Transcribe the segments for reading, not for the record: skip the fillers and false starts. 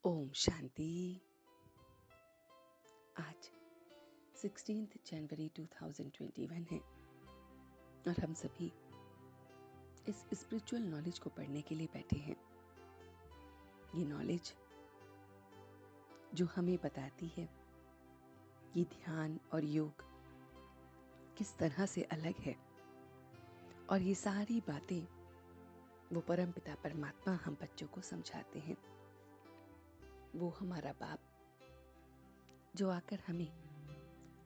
ओम शांति। आज 16 जनवरी 2021 है और हम सभी इस स्पिरिचुअल नॉलेज को पढ़ने के लिए बैठे हैं। ये नॉलेज जो हमें बताती है कि ध्यान और योग किस तरह से अलग है, और ये सारी बातें वो परमपिता परमात्मा हम बच्चों को समझाते हैं। वो हमारा बाप जो आकर हमें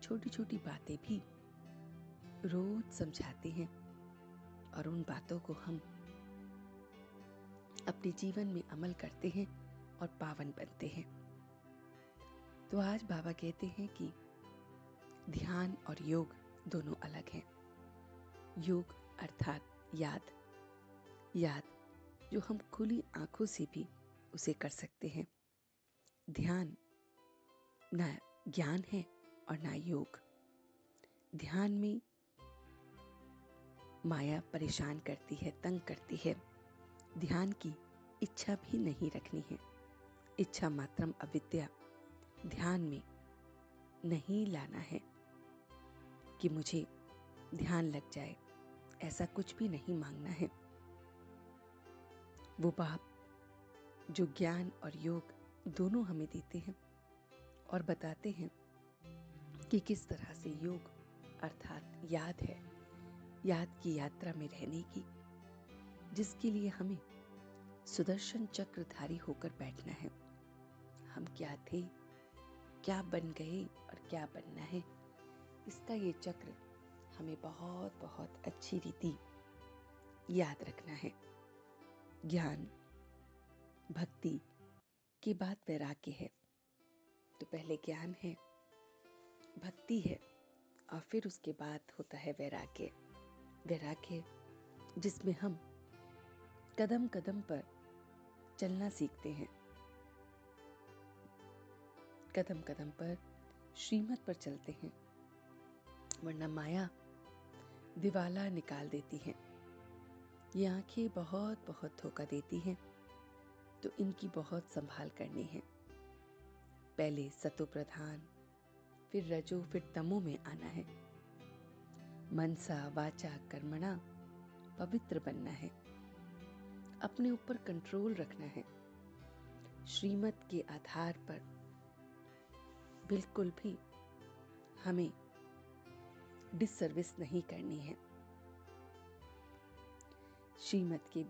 छोटी छोटी बातें भी रोज समझाते हैं और उन बातों को हम अपने जीवन में अमल करते हैं और पावन बनते हैं। तो आज बाबा कहते हैं कि ध्यान और योग दोनों अलग हैं। योग अर्थात याद जो हम खुली आंखों से भी उसे कर सकते हैं। ध्यान ना ज्ञान है और ना योग। ध्यान में माया परेशान करती है, तंग करती है। ध्यान की इच्छा भी नहीं रखनी है। इच्छा मात्रम अविद्या ध्यान में नहीं लाना है कि मुझे ध्यान लग जाए, ऐसा कुछ भी नहीं मांगना है। वो बाप जो ज्ञान और योग दोनों हमें देते हैं और बताते हैं कि किस तरह से योग अर्थात याद है, याद की यात्रा में रहने की, जिसके लिए हमें सुदर्शन चक्रधारी होकर बैठना है। हम क्या थे, क्या बन गए और क्या बनना है, इसका ये चक्र हमें बहुत बहुत अच्छी रीति याद रखना है। ज्ञान भक्ति के बाद वैराग्य है। तो पहले ज्ञान है, भक्ति है और फिर उसके बाद होता है वैराग्य। वैराग्य जिसमें हम कदम कदम पर चलना सीखते हैं, कदम कदम पर श्रीमत पर चलते हैं, वरना माया दिवाला निकाल देती है। ये आंखें बहुत बहुत धोखा देती हैं, तो इनकी बहुत संभाल करनी है। पहले सतो प्रधान, फिर रजो, फिर तमो में आना है। मनसा वाचा कर्मणा पवित्र बनना है। अपने ऊपर कंट्रोल रखना है। श्रीमत के आधार पर बिल्कुल भी हमें डिससर्विस नहीं करनी है। श्रीमत के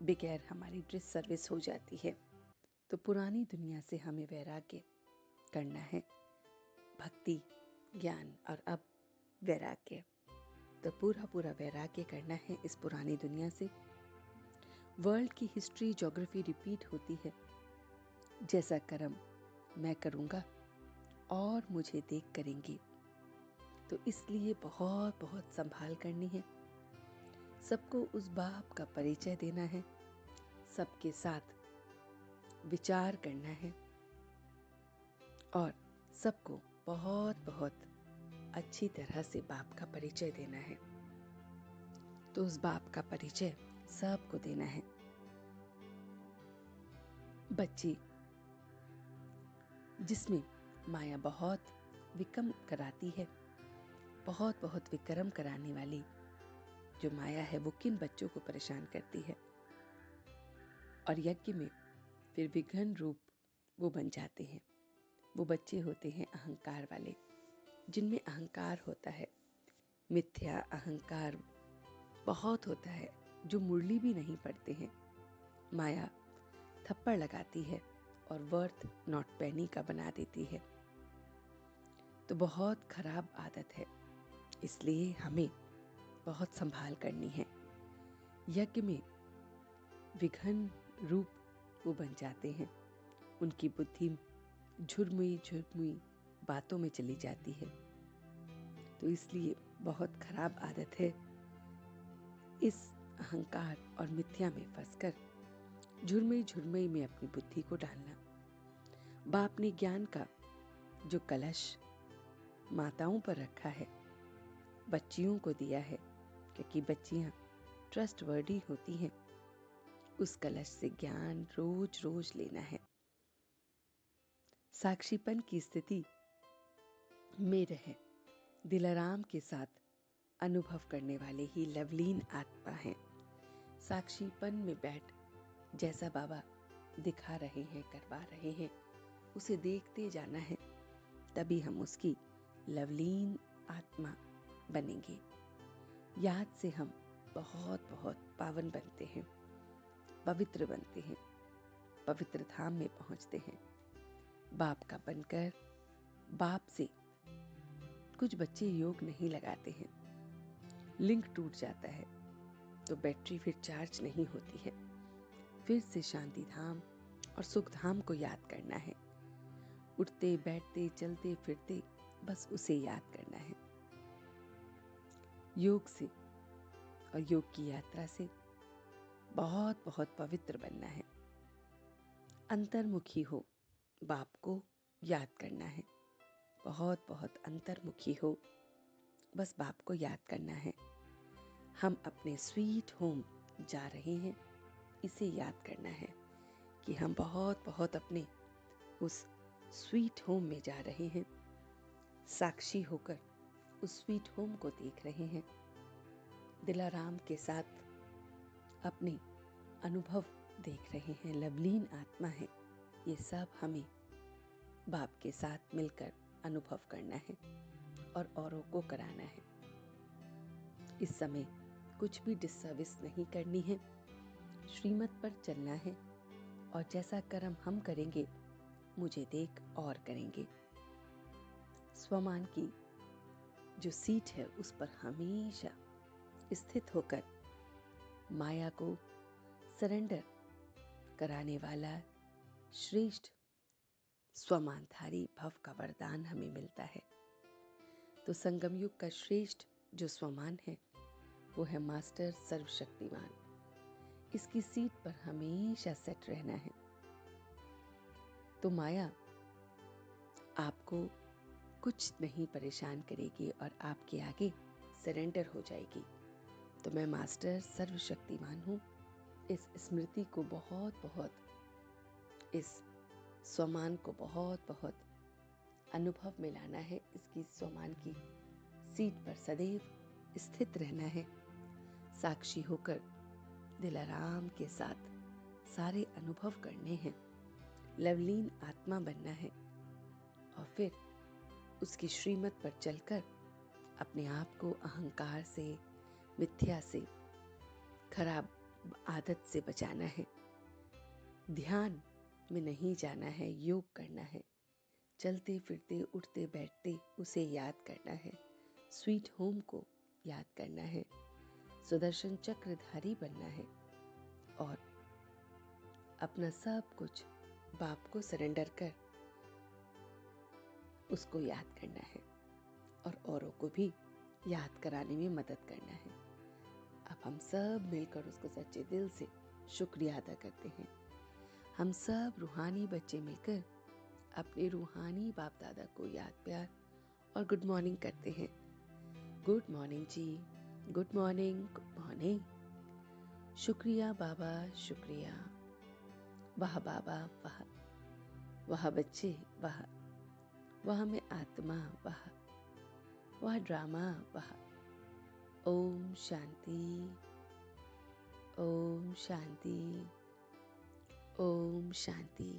बगैर हमारी डिससर्विस हो जाती है। तो पुरानी दुनिया से हमें वैराग्य करना है, भक्ति, ज्ञान और अब वैराग्य। तो पूरा वैराग्य करना है इस पुरानी दुनिया से। वर्ल्ड की हिस्ट्री, ज्योग्राफी रिपीट होती है। जैसा कर्म मैं करूंगा और मुझे देख करेंगे। तो इसलिए बहुत बहुत संभाल करनी है। सबको उस बाप का परिचय देना है, सबके साथ विचार करना है और सबको बहुत बहुत अच्छी तरह से बाप का परिचय देना है। तो उस बाप का परिचय सबको देना है। बच्चे जिसमें माया बहुत विकर्म कराती है, बहुत बहुत विक्रम कराने वाली जो माया है, वो किन बच्चों को परेशान करती है, और यज्ञ में फिर विघ्न रूप वो बन जाते हैं। वो बच्चे होते हैं अहंकार वाले, जिनमें अहंकार होता है, मिथ्या अहंकार बहुत होता है, जो मुरली भी नहीं पढ़ते हैं। माया थप्पड़ लगाती है और वर्थ नॉट पेनी का बना देती है। तो बहुत खराब आदत है, इसलिए हमें बहुत संभाल करनी है। यज्ञ में विघ्न रूप वो बन जाते हैं। उनकी बुद्धि झुरमुई बातों में चली जाती है। तो इसलिए बहुत खराब आदत है इस अहंकार और मिथ्या में फंसकर झुरमुई में अपनी बुद्धि को डालना। बाप ने ज्ञान का जो कलश माताओं पर रखा है, बच्चियों को दिया है, क्योंकि बच्चियां ट्रस्टवर्दी होती हैं। उस कलश से ज्ञान रोज रोज लेना है, साक्षीपन की स्थिति में रहे दिलाराम के साथ अनुभव करने वाले ही लवलीन आत्मा हैं। साक्षीपन में बैठ जैसा बाबा दिखा रहे हैं, करवा रहे हैं, उसे देखते जाना है, तभी हम उसकी लवलीन आत्मा बनेंगे। याद से हम बहुत बहुत पावन बनते हैं, पवित्र बनते हैं, पवित्र धाम में पहुंचते हैं। बाप का बनकर बाप से कुछ बच्चे योग नहीं लगाते हैं, लिंक टूट जाता है तो बैटरी फिर चार्ज नहीं होती है। फिर से शांति धाम और सुख धाम को याद करना है। उठते बैठते चलते फिरते बस उसे याद करना है। योग से और योग की यात्रा से बहुत बहुत पवित्र बनना है। अंतर्मुखी हो, बाप को याद करना है। बहुत बहुत अंतर्मुखी हो, बस बाप को याद करना है। हम अपने स्वीट होम जा रहे हैं, इसे याद करना है कि हम बहुत बहुत अपने उस स्वीट होम में जा रहे हैं। साक्षी होकर उस स्वीट होम को देख रहे हैं। दिलाराम के साथ अपने अनुभव देख रहे हैं। लवलीन आत्मा है, ये सब हमें बाप के साथ मिलकर अनुभव करना है और औरों को कराना है। इस समय कुछ भी डिसर्विस नहीं करनी है, श्रीमत पर चलना है और जैसा कर्म हम करेंगे मुझे देख और करेंगे। स्वमान की जो सीट है उस पर हमेशा स्थित होकर माया को सरेंडर कराने वाला श्रेष्ठ स्वमानधारी भव का वरदान हमें मिलता है। तो संगम युग का श्रेष्ठ जो स्वमान है वो है मास्टर सर्वशक्तिमान। इसकी सीट पर हमेशा सेट रहना है। तो माया आपको कुछ नहीं परेशान करेगी और आपके आगे सरेंडर हो जाएगी। तो मैं मास्टर सर्वशक्तिमान हूँ, इस स्मृति को बहुत बहुत, इस स्वमान को बहुत बहुत अनुभव में लाना है। इसकी स्वमान की सीट पर सदैव स्थित रहना है। साक्षी होकर दिलाराम के साथ सारे अनुभव करने हैं। लवलीन आत्मा बनना है और फिर उसकी श्रीमत पर चलकर अपने आप को अहंकार से, मिथ्या से, खराब आदत से बचाना है। ध्यान में नहीं जाना है, योग करना है। चलते फिरते उठते बैठते उसे याद करना है। स्वीट होम को याद करना है। सुदर्शन चक्रधारी बनना है और अपना सब कुछ बाप को सरेंडर कर उसको याद करना है और औरों को भी याद कराने में मदद करना है। अब हम सब मिलकर उसको सच्चे दिल से शुक्रिया अदा करते हैं। हम सब रूहानी बच्चे मिलकर अपने रूहानी बाप दादा को याद, प्यार और गुड मॉर्निंग करते हैं। गुड मॉर्निंग जी, गुड मॉर्निंग, गुड मॉर्निंग। शुक्रिया बाबा, शुक्रिया। वाह बाबा, वाह। वाह बच्चे, वाह। वाह में आत्मा, वाह। वाह ड्रामा, वाह। ओम शांति, ओम शांति, ओम शांति।